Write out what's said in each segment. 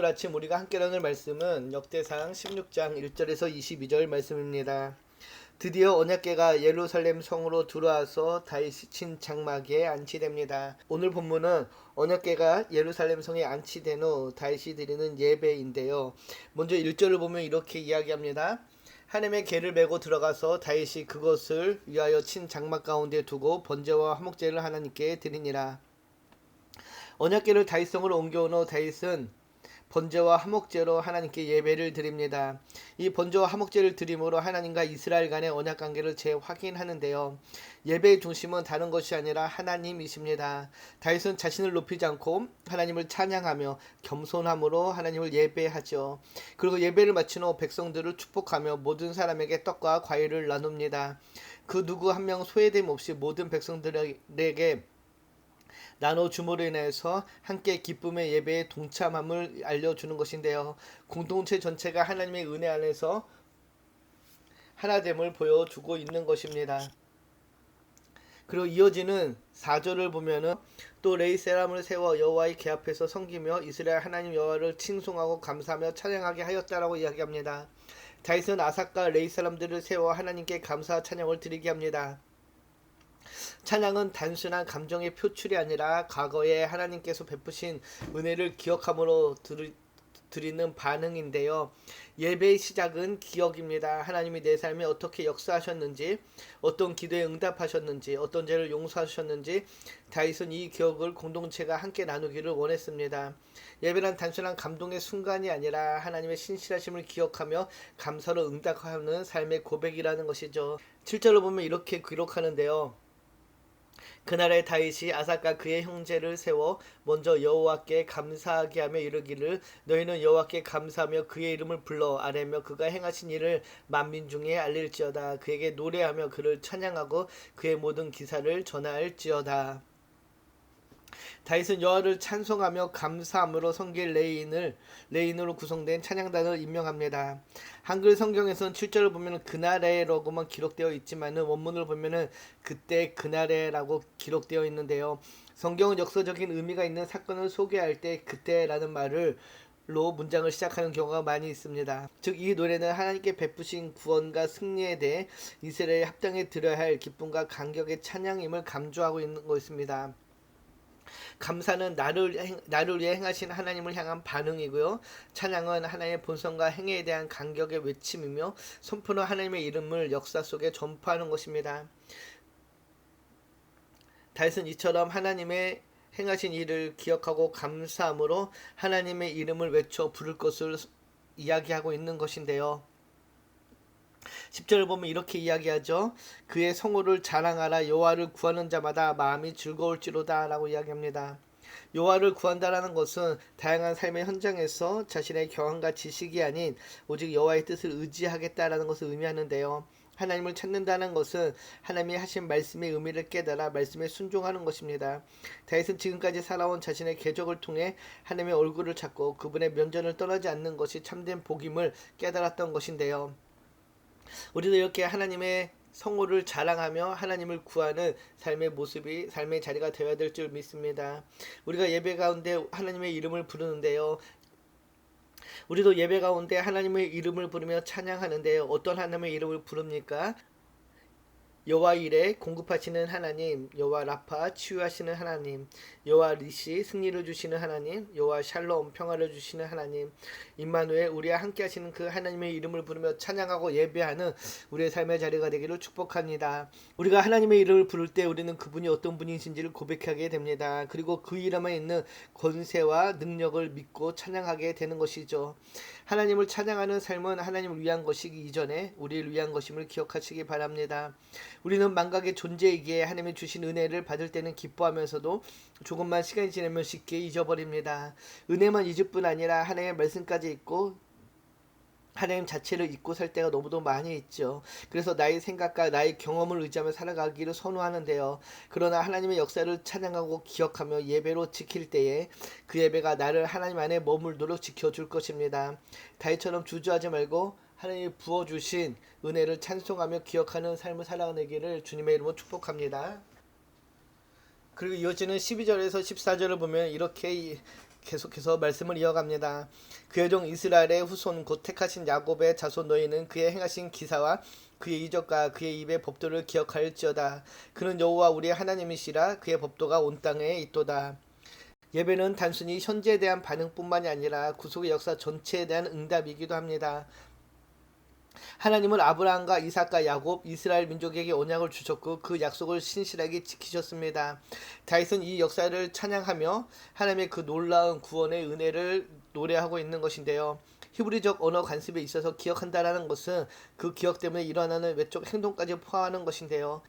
오늘 아침 우리가 함께 나눌 말씀은 역대상 16장 1절에서 22절 말씀입니다. 드디어 언약궤가 예루살렘 성으로 들어와서 다윗이 친 장막에 안치됩니다. 오늘 본문은 언약궤가 예루살렘 성에 안치된 후 다윗이 드리는 예배인데요. 먼저 1절을 보면 이렇게 이야기합니다. 하나님의 궤를 메고 들어가서 다윗이 그것을 위하여 친 장막 가운데 두고 번제와 화목제를 하나님께 드리니라. 언약궤를 다윗성으로 옮겨온 후 다윗은 번제와 화목제로 하나님께 예배를 드립니다. 이 번제와 화목제를 드림으로 하나님과 이스라엘 간의 언약 관계를 재확인하는데요. 예배의 중심은 다른 것이 아니라 하나님이십니다. 다윗은 자신을 높이지 않고 하나님을 찬양하며 겸손함으로 하나님을 예배하죠. 그리고 예배를 마친 후 백성들을 축복하며 모든 사람에게 떡과 과일을 나눕니다. 그 누구 한 명 소외됨 없이 모든 백성들에게 나눠줌으로 인해서 함께 기쁨의 예배에 동참함을 알려주는 것인데요. 공동체 전체가 하나님의 은혜 안에서 하나됨을 보여주고 있는 것입니다. 그리고 이어지는 4절을 보면은 또 레이세람을 세워 여호와의 궤 앞에서 섬기며 이스라엘 하나님 여호와를 칭송하고 감사하며 찬양하게 하였다라고 이야기합니다. 다윗은 아삭과 레이사람들을 세워 하나님께 감사 찬양을 드리게 합니다. 찬양은 단순한 감정의 표출이 아니라 과거에 하나님께서 베푸신 은혜를 기억함으로 드리는 반응인데요. 예배의 시작은 기억입니다. 하나님이 내 삶에 어떻게 역사하셨는지, 어떤 기도에 응답하셨는지, 어떤 죄를 용서하셨는지 다윗은 이 기억을 공동체가 함께 나누기를 원했습니다. 예배란 단순한 감동의 순간이 아니라 하나님의 신실하심을 기억하며 감사로 응답하는 삶의 고백이라는 것이죠. 7절을 보면 이렇게 기록하는데요. 그날에 다윗이 아삭과 그의 형제를 세워 먼저 여호와께 감사하게 하며 이르기를 너희는 여호와께 감사하며 그의 이름을 불러 아뢰며 그가 행하신 일을 만민 중에 알릴지어다. 그에게 노래하며 그를 찬양하고 그의 모든 기사를 전할지어다. 다윗은 여호와를 찬송하며 감사함으로 섬길 레인으로 구성된 찬양단을 임명합니다. 한글 성경에서는 7절을 보면 그날에라고만 기록되어 있지만은 원문을 보면은 그때 그날에라고 기록되어 있는데요. 성경은 역사적인 의미가 있는 사건을 소개할 때 그때라는 말을 로 문장을 시작하는 경우가 많이 있습니다. 즉 이 노래는 하나님께 베푸신 구원과 승리에 대해 이스라엘에 합당해 드려야 할 기쁨과 감격의 찬양임을 강조하고 있는 것입니다. 감사는 나를 위해 행하신 하나님을 향한 반응이고요. 찬양은 하나님의 본성과 행위에 대한 감격의 외침이며 선포는 하나님의 이름을 역사 속에 전파하는 것입니다. 다윗은 이처럼 하나님의 행하신 일을 기억하고 감사함으로 하나님의 이름을 외쳐 부를 것을 이야기하고 있는 것인데요. 10절을 보면 이렇게 이야기하죠. 그의 성호를 자랑하라. 여호와를 구하는 자마다 마음이 즐거울지로다 라고 이야기합니다. 여호와를 구한다라는 것은 다양한 삶의 현장에서 자신의 경험과 지식이 아닌 오직 여호와의 뜻을 의지하겠다라는 것을 의미하는데요. 하나님을 찾는다는 것은 하나님이 하신 말씀의 의미를 깨달아 말씀에 순종하는 것입니다. 다윗은 지금까지 살아온 자신의 궤적을 통해 하나님의 얼굴을 찾고 그분의 면전을 떠나지 않는 것이 참된 복임을 깨달았던 것인데요. 우리도 이렇게 하나님의 성호를 자랑하며 하나님을 구하는 삶의 모습이 삶의 자리가 되어야 될 줄 믿습니다. 우리가 예배 가운데 하나님의 이름을 부르는데요. 우리도 예배 가운데 하나님의 이름을 부르며 찬양하는데요. 어떤 하나님의 이름을 부릅니까? 여호와 이레 공급하시는 하나님, 여호와 라파 치유하시는 하나님, 여호와 리시 승리를 주시는 하나님, 여호와 샬롬 평화를 주시는 하나님, 임마누엘 우리와 함께 하시는 그 하나님의 이름을 부르며 찬양하고 예배하는 우리의 삶의 자리가 되기를 축복합니다. 우리가 하나님의 이름을 부를 때 우리는 그분이 어떤 분이신지를 고백하게 됩니다. 그리고 그 이름에 있는 권세와 능력을 믿고 찬양하게 되는 것이죠. 하나님을 찬양하는 삶은 하나님을 위한 것이기 이전에 우리를 위한 것임을 기억하시기 바랍니다. 우리는 망각의 존재이기에 하나님이 주신 은혜를 받을 때는 기뻐하면서도 조금만 시간이 지나면 쉽게 잊어버립니다. 은혜만 잊을 뿐 아니라 하나님의 말씀까지 잊고 하나님 자체를 잊고 살 때가 너무도 많이 있죠. 그래서 나의 생각과 나의 경험을 의지하며 살아가기를 선호하는데요. 그러나 하나님의 역사를 찬양하고 기억하며 예배로 지킬 때에 그 예배가 나를 하나님 안에 머물도록 지켜줄 것입니다. 다윗처럼 주저하지 말고 하나님이 부어주신 은혜를 찬송하며 기억하는 삶을 살아가기를 주님의 이름으로 축복합니다. 그리고 이어지는 12절에서 14절을 보면 이렇게 계속해서 말씀을 이어갑니다. 그의 종 이스라엘의 후손 곧 택하신 야곱의 자손 너희는 그의 행하신 기사와 그의 이적과 그의 입의 법도를 기억할지어다. 그는 여호와 우리의 하나님이시라. 그의 법도가 온 땅에 있도다. 예배는 단순히 현재에 대한 반응뿐만이 아니라 구속의 역사 전체에 대한 응답이기도 합니다. 하나님은 아브라함과 이삭과 야곱, 이스라엘 민족에게 언약을 주셨고 그 약속을 신실하게 지키셨습니다. 다윗은 이 역사를 찬양하며 하나님의 그 놀라운 구원의 은혜를 노래하고 있는 것인데요. 히브리적 언어 관습에 있어서 기억한다라는 것은 그 기억 때문에 일어나는 외적 행동까지 포함하는 것인데요.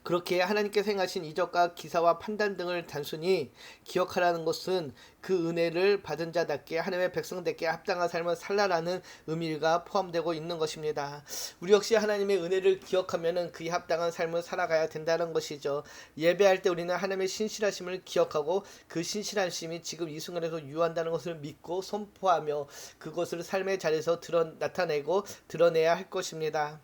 그렇게 하나님께서 행하신 이적과 기사와 판단 등을 단순히 기억하라는 것은 그 은혜를 받은 자답게 하나님의 백성답게 합당한 삶을 살라라는 의미가 포함되고 있는 것입니다. 우리 역시 하나님의 은혜를 기억하면 그에 합당한 삶을 살아가야 된다는 것이죠. 예배할 때 우리는 하나님의 신실하심을 기억하고 그 신실하심이 지금 이 순간에도 유한다는 것을 믿고 선포하며 그것을 삶의 자리에서 나타내고 드러내야 할 것입니다.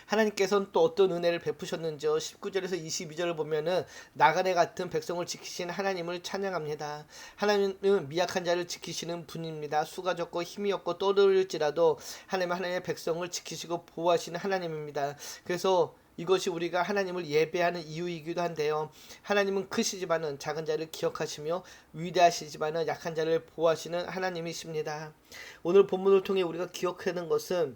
하나님께서는 또 어떤 은혜를 베푸셨는지요. 19절에서 22절을 보면은 나그네 같은 백성을 지키신 하나님을 찬양합니다. 하나님은 미약한 자를 지키시는 분입니다. 수가 적고 힘이 없고 떠돌릴지라도 하나님의 백성을 지키시고 보호하시는 하나님입니다. 그래서 이것이 우리가 하나님을 예배하는 이유이기도 한데요. 하나님은 크시지만은 작은 자를 기억하시며 위대하시지만은 약한 자를 보호하시는 하나님이십니다. 오늘 본문을 통해 우리가 기억하는 것은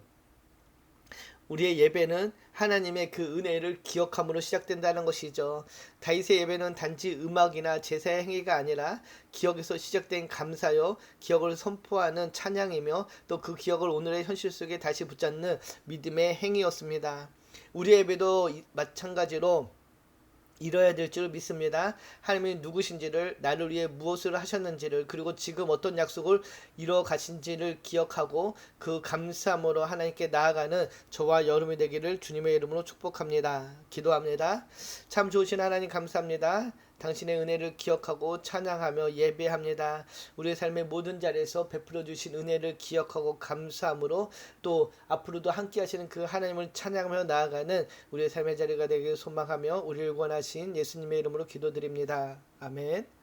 우리의 예배는 하나님의 그 은혜를 기억함으로 시작된다는 것이죠. 다윗의 예배는 단지 음악이나 제사의 행위가 아니라 기억에서 시작된 감사요, 기억을 선포하는 찬양이며 또 그 기억을 오늘의 현실 속에 다시 붙잡는 믿음의 행위였습니다. 우리의 예배도 마찬가지로 이뤄야 될 줄 믿습니다. 하나님이 누구신지를, 나를 위해 무엇을 하셨는지를, 그리고 지금 어떤 약속을 이뤄 가신지를 기억하고 그 감사함으로 하나님께 나아가는 저와 여러분이 되기를 주님의 이름으로 축복합니다. 기도합니다. 참 좋으신 하나님 감사합니다. 당신의 은혜를 기억하고 찬양하며 예배합니다. 우리의 삶의 모든 자리에서 베풀어 주신 은혜를 기억하고 감사함으로 또 앞으로도 함께 하시는 그 하나님을 찬양하며 나아가는 우리의 삶의 자리가 되길 소망하며 우리를 원하신 예수님의 이름으로 기도드립니다. 아멘.